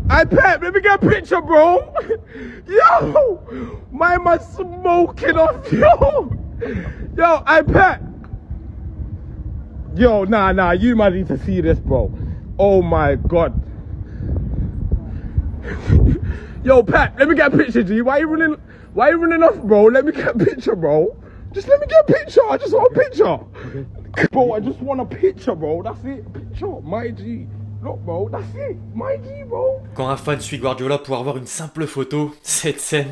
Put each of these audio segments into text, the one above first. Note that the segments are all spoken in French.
Hey Pep, let me get a picture, bro. Yo, my man smoking off, yo. Yo, hey Pep. Yo, nah, you man need to see this, bro. Oh my God. Yo, Pep, let me get a picture, G. Why you running off, bro? Let me get a picture, bro. Just let me get a picture. I just want a picture. Okay. Bro, I just want a picture, bro. That's it. Picture, my G. Look, bro, that's it. My G, bro. Quand un fan suit Guardiola pour avoir une simple photo, cette scène.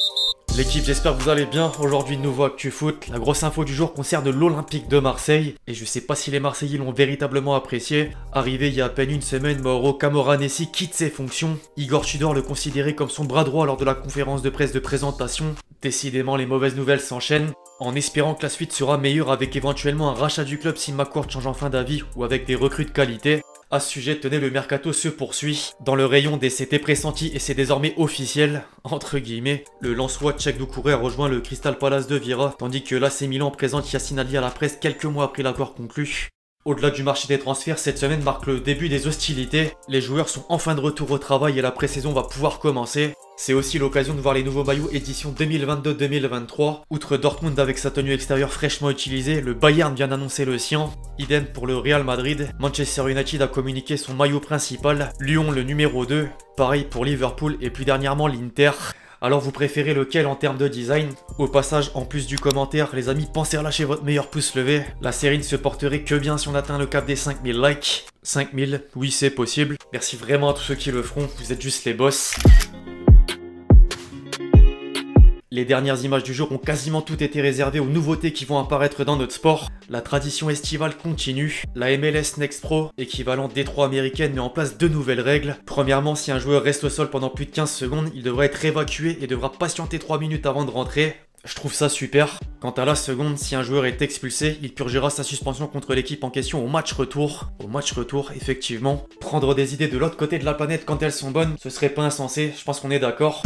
L'équipe, j'espère que vous allez bien. Aujourd'hui, nouveau Actu Foot. La grosse info du jour concerne l'Olympique de Marseille. Et je sais pas si les Marseillais l'ont véritablement apprécié. Arrivé il y a à peine une semaine, Mauro Camoranesi quitte ses fonctions. Igor Tudor le considérait comme son bras droit lors de la conférence de presse de présentation. Décidément, les mauvaises nouvelles s'enchaînent. En espérant que la suite sera meilleure avec éventuellement un rachat du club si McCourt change enfin d'avis ou avec des recrues de qualité. À ce sujet, tenez, le mercato se poursuit. Dans le rayon des c'était pressenti et c'est désormais officiel, entre guillemets, le Lensois Cheick Doucouré a rejoint le Crystal Palace de Vieira, tandis que l'AC Milan présente Yacine Ali à la presse quelques mois après l'accord conclu. Au-delà du marché des transferts, cette semaine marque le début des hostilités. Les joueurs sont enfin de retour au travail et la pré-saison va pouvoir commencer. C'est aussi l'occasion de voir les nouveaux maillots édition 2022-2023. Outre Dortmund avec sa tenue extérieure fraîchement utilisée, le Bayern vient d'annoncer le sien. Idem pour le Real Madrid. Manchester United a communiqué son maillot principal. Lyon le numéro 2. Pareil pour Liverpool et plus dernièrement l'Inter. Alors vous préférez lequel en termes de design? Au passage, en plus du commentaire, les amis, pensez à lâcher votre meilleur pouce levé. La série ne se porterait que bien si on atteint le cap des 5000 likes. 5000, oui c'est possible. Merci vraiment à tous ceux qui le feront, vous êtes juste les boss. Les dernières images du jour ont quasiment toutes été réservées aux nouveautés qui vont apparaître dans notre sport. La tradition estivale continue. La MLS Next Pro, équivalent D3 américaine, met en place deux nouvelles règles. Premièrement, si un joueur reste au sol pendant plus de 15 secondes, il devra être évacué et devra patienter 3 minutes avant de rentrer. Je trouve ça super. Quant à la seconde, si un joueur est expulsé, il purgera sa suspension contre l'équipe en question au match retour. Au match retour, effectivement. Prendre des idées de l'autre côté de la planète quand elles sont bonnes, ce serait pas insensé, je pense qu'on est d'accord.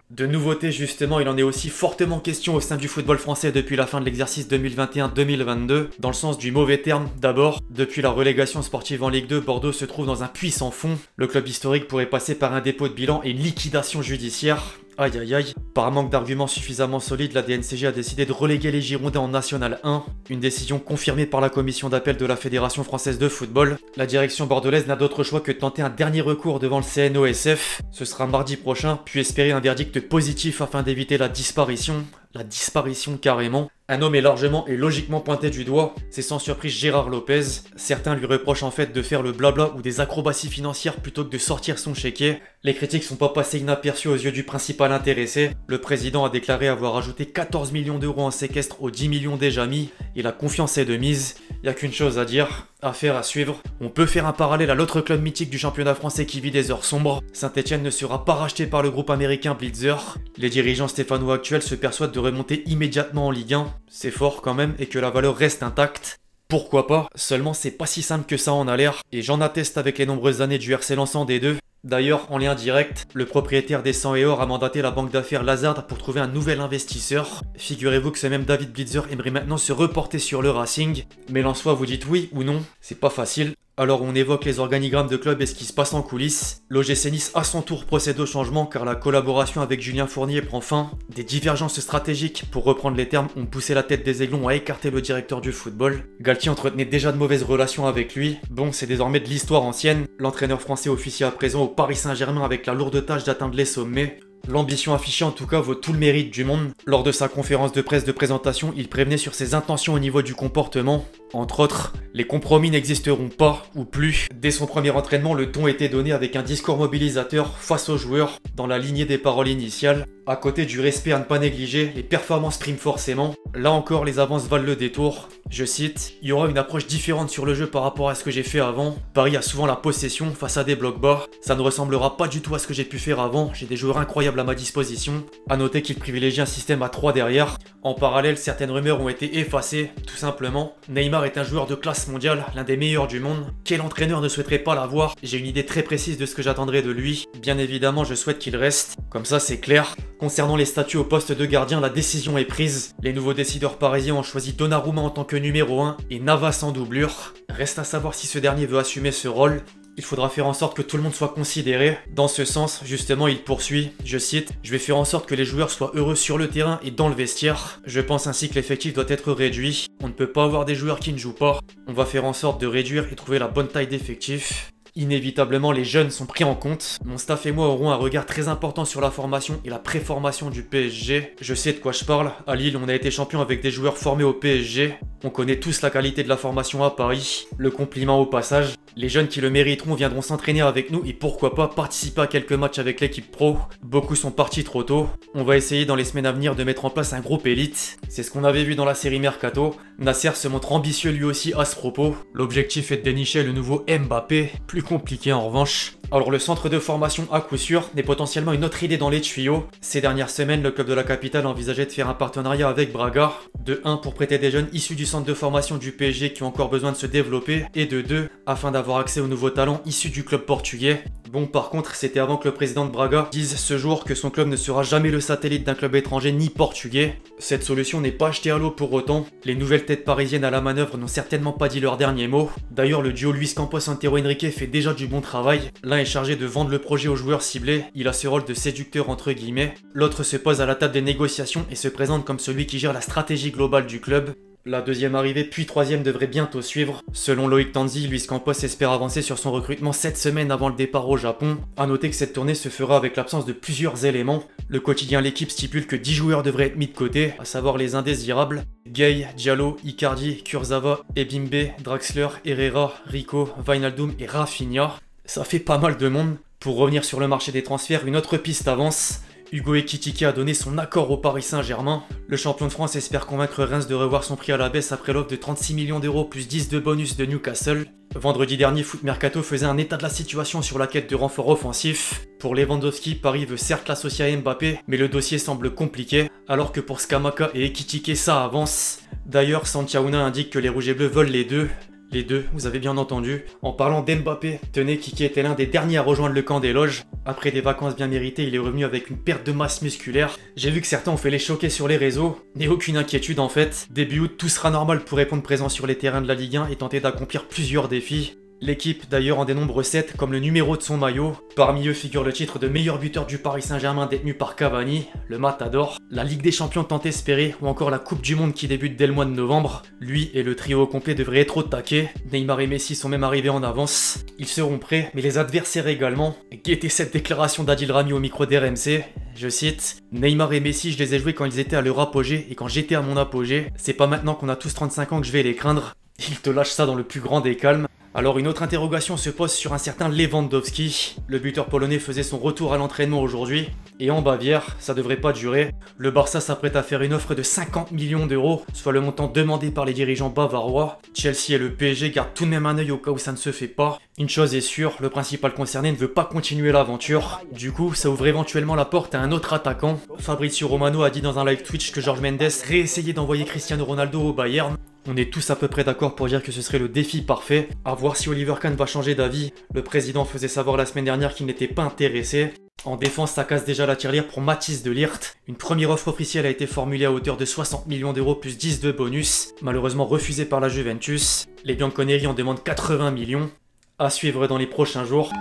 De nouveautés justement, il en est aussi fortement question au sein du football français depuis la fin de l'exercice 2021-2022. Dans le sens du mauvais terme, d'abord, depuis la relégation sportive en Ligue 2, Bordeaux se trouve dans un puissant fond. Le club historique pourrait passer par un dépôt de bilan et une liquidation judiciaire. Aïe aïe aïe. Par manque d'arguments suffisamment solides, la DNCG a décidé de reléguer les Girondins en National 1. Une décision confirmée par la commission d'appel de la Fédération Française de Football. La direction bordelaise n'a d'autre choix que de tenter un dernier recours devant le CNOSF. Ce sera mardi prochain, puis espérer un verdict positif afin d'éviter la disparition. La disparition carrément. Un homme est largement et logiquement pointé du doigt, c'est sans surprise Gérard Lopez. Certains lui reprochent en fait de faire le blabla ou des acrobaties financières plutôt que de sortir son chéquier. Les critiques sont pas passées inaperçues aux yeux du principal intéressé. Le président a déclaré avoir ajouté 14 millions d'euros en séquestre aux 10 millions déjà mis, et la confiance est de mise. Y a qu'une chose à dire, affaire à suivre. On peut faire un parallèle à l'autre club mythique du championnat français qui vit des heures sombres. Saint-Etienne ne sera pas racheté par le groupe américain Blitzer. Les dirigeants stéphanois actuels se persuadent de remonter immédiatement en Ligue 1. C'est fort quand même et que la valeur reste intacte. Pourquoi pas? Seulement c'est pas si simple que ça en a l'air. Et j'en atteste avec les nombreuses années du RC Lens en D2. D'ailleurs, en lien direct, le propriétaire des 100 et or a mandaté la banque d'affaires Lazard pour trouver un nouvel investisseur. Figurez-vous que ce même David Blitzer aimerait maintenant se reporter sur le Racing. Mais en soi, vous dites oui ou non? C'est pas facile. Alors on évoque les organigrammes de club et ce qui se passe en coulisses. L'OGC Nice à son tour procède au changement car la collaboration avec Julien Fournier prend fin. Des divergences stratégiques, pour reprendre les termes, ont poussé la tête des Aiglons à écarter le directeur du football. Galtier entretenait déjà de mauvaises relations avec lui. Bon, c'est désormais de l'histoire ancienne. L'entraîneur français officie à présent au Paris Saint-Germain avec la lourde tâche d'atteindre les sommets. L'ambition affichée en tout cas vaut tout le mérite du monde. Lors de sa conférence de presse de présentation, il prévenait sur ses intentions au niveau du comportement. Entre autres, les compromis n'existeront pas, ou plus. Dès son premier entraînement, le ton était donné avec un discours mobilisateur face aux joueurs, dans la lignée des paroles initiales. À côté du respect à ne pas négliger, les performances priment forcément. Là encore, les avances valent le détour. Je cite, « Il y aura une approche différente sur le jeu par rapport à ce que j'ai fait avant. Paris a souvent la possession face à des blocs bas. Ça ne ressemblera pas du tout à ce que j'ai pu faire avant. J'ai des joueurs incroyables à ma disposition. » À noter qu'il privilégie un système à 3 derrière. En parallèle, certaines rumeurs ont été effacées, tout simplement. Neymar est un joueur de classe mondiale, l'un des meilleurs du monde. Quel entraîneur ne souhaiterait pas l'avoir? J'ai une idée très précise de ce que j'attendrai de lui. Bien évidemment, je souhaite qu'il reste. Comme ça, c'est clair. Concernant les statuts au poste de gardien, la décision est prise. Les nouveaux décideurs parisiens ont choisi Donnarumma en tant que numéro 1 et Navas en doublure. Reste à savoir si ce dernier veut assumer ce rôle. Il faudra faire en sorte que tout le monde soit considéré. Dans ce sens, justement, il poursuit, je cite, « Je vais faire en sorte que les joueurs soient heureux sur le terrain et dans le vestiaire. Je pense ainsi que l'effectif doit être réduit. On ne peut pas avoir des joueurs qui ne jouent pas. On va faire en sorte de réduire et trouver la bonne taille d'effectif. » Inévitablement, les jeunes sont pris en compte. Mon staff et moi aurons un regard très important sur la formation et la préformation du PSG. Je sais de quoi je parle. À Lille, on a été champion avec des joueurs formés au PSG. On connaît tous la qualité de la formation à Paris. Le compliment au passage. Les jeunes qui le mériteront viendront s'entraîner avec nous et pourquoi pas participer à quelques matchs avec l'équipe pro. Beaucoup sont partis trop tôt. On va essayer dans les semaines à venir de mettre en place un groupe élite. C'est ce qu'on avait vu dans la série Mercato. Nasser se montre ambitieux lui aussi à ce propos. L'objectif est de dénicher le nouveau Mbappé. Plus compliqué en revanche. Alors le centre de formation à coup sûr n'est potentiellement une autre idée dans les tuyaux. Ces dernières semaines, le club de la capitale envisageait de faire un partenariat avec Braga. De 1 pour prêter des jeunes issus du centre de formation du PSG qui ont encore besoin de se développer. Et de 2 afin d'avoir accès aux nouveaux talents issus du club portugais. Bon par contre c'était avant que le président de Braga dise ce jour que son club ne sera jamais le satellite d'un club étranger ni portugais. Cette solution n'est pas jetée à l'eau pour autant. Les nouvelles têtes parisiennes à la manœuvre n'ont certainement pas dit leur dernier mot. D'ailleurs le duo Luis Campos-Antero Henrique fait déjà du bon travail. L'un est chargé de vendre le projet aux joueurs ciblés, il a ce rôle de séducteur entre guillemets. L'autre se pose à la table des négociations et se présente comme celui qui gère la stratégie globale du club. La deuxième arrivée puis troisième devrait bientôt suivre. Selon Loïc Tanzi, Luis Campos espère avancer sur son recrutement 7 semaines avant le départ au Japon. A noter que cette tournée se fera avec l'absence de plusieurs éléments. Le quotidien L'équipe stipule que 10 joueurs devraient être mis de côté, à savoir les indésirables. Gay, Diallo, Icardi, Kurzawa, Ebimbe, Draxler, Herrera, Rico, Wijnaldum et Rafinha. Ça fait pas mal de monde. Pour revenir sur le marché des transferts, une autre piste avance. Hugo Ekitike a donné son accord au Paris Saint-Germain. Le champion de France espère convaincre Reims de revoir son prix à la baisse après l'offre de 36 millions d'euros plus 10 de bonus de Newcastle. Vendredi dernier, Foot Mercato faisait un état de la situation sur la quête de renfort offensif. Pour Lewandowski, Paris veut certes l'associer à Mbappé, mais le dossier semble compliqué, alors que pour Scamacca et Ekitike, ça avance. D'ailleurs, Santiaouna indique que les Rouges et Bleus veulent les deux. Les deux, vous avez bien entendu. En parlant d'Mbappé, tenez, Kiki était l'un des derniers à rejoindre le camp des loges. Après des vacances bien méritées, il est revenu avec une perte de masse musculaire. J'ai vu que certains ont fait les choquer sur les réseaux. Mais aucune inquiétude en fait. Début août, tout sera normal pour répondre présent sur les terrains de la Ligue 1 et tenter d'accomplir plusieurs défis. L'équipe d'ailleurs en dénombre 7 comme le numéro de son maillot. Parmi eux figure le titre de meilleur buteur du Paris Saint-Germain détenu par Cavani, le Matador, la Ligue des Champions tant espérée ou encore la Coupe du Monde qui débute dès le mois de novembre. Lui et le trio au complet devraient être au taquet. Neymar et Messi sont même arrivés en avance. Ils seront prêts, mais les adversaires également. Guettez cette déclaration d'Adil Rami au micro d'RMC. Je cite, Neymar et Messi, je les ai joués quand ils étaient à leur apogée et quand j'étais à mon apogée. C'est pas maintenant qu'on a tous 35 ans que je vais les craindre. Il te lâche ça dans le plus grand des calmes. Alors une autre interrogation se pose sur un certain Lewandowski. Le buteur polonais faisait son retour à l'entraînement aujourd'hui. Et en Bavière, ça devrait pas durer. Le Barça s'apprête à faire une offre de 50 millions d'euros, soit le montant demandé par les dirigeants bavarois. Chelsea et le PSG gardent tout de même un œil au cas où ça ne se fait pas. Une chose est sûre, le principal concerné ne veut pas continuer l'aventure. Du coup, ça ouvre éventuellement la porte à un autre attaquant. Fabrizio Romano a dit dans un live Twitch que Jorge Mendes réessayait d'envoyer Cristiano Ronaldo au Bayern. On est tous à peu près d'accord pour dire que ce serait le défi parfait. À voir si Oliver Kahn va changer d'avis. Le président faisait savoir la semaine dernière qu'il n'était pas intéressé. En défense, ça casse déjà la tirelire pour Mathis de Ligt. Une première offre officielle a été formulée à hauteur de 60 millions d'euros plus 10 de bonus, malheureusement refusée par la Juventus. Les Bianconeri en demandent 80 millions. À suivre dans les prochains jours.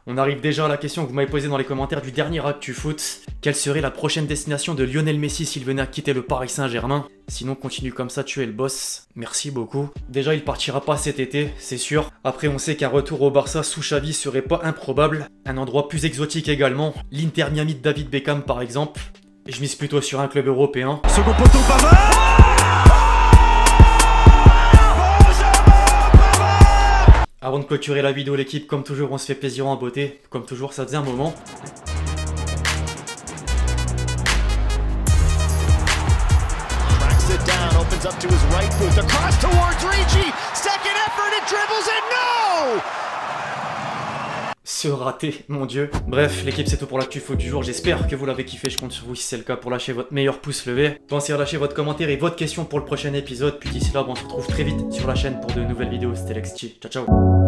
On arrive déjà à la question que vous m'avez posée dans les commentaires du dernier Actu Foot. Quelle serait la prochaine destination de Lionel Messi s'il venait à quitter le Paris Saint-Germain? Sinon, continue comme ça, tu es le boss. Merci beaucoup. Déjà, il partira pas cet été, c'est sûr. Après, on sait qu'un retour au Barça sous Xavi serait pas improbable. Un endroit plus exotique également. L'Inter Miami de David Beckham, par exemple. Et je mise plutôt sur un club européen. Second poteau, Pavard! Avant de clôturer la vidéo, l'équipe, comme toujours, on se fait plaisir en beauté. Comme toujours, ça faisait un moment. Up to his right foot, the cross towards Ricci, second effort, it dribbles and no! Se rater, mon dieu. Bref, l'équipe, c'est tout pour l'actu foot du jour. J'espère que vous l'avez kiffé. Je compte sur vous si c'est le cas pour lâcher votre meilleur pouce levé. Pensez à lâcher votre commentaire et votre question pour le prochain épisode. Puis d'ici là, on se retrouve très vite sur la chaîne pour de nouvelles vidéos. C'était Lexti. Ciao, ciao.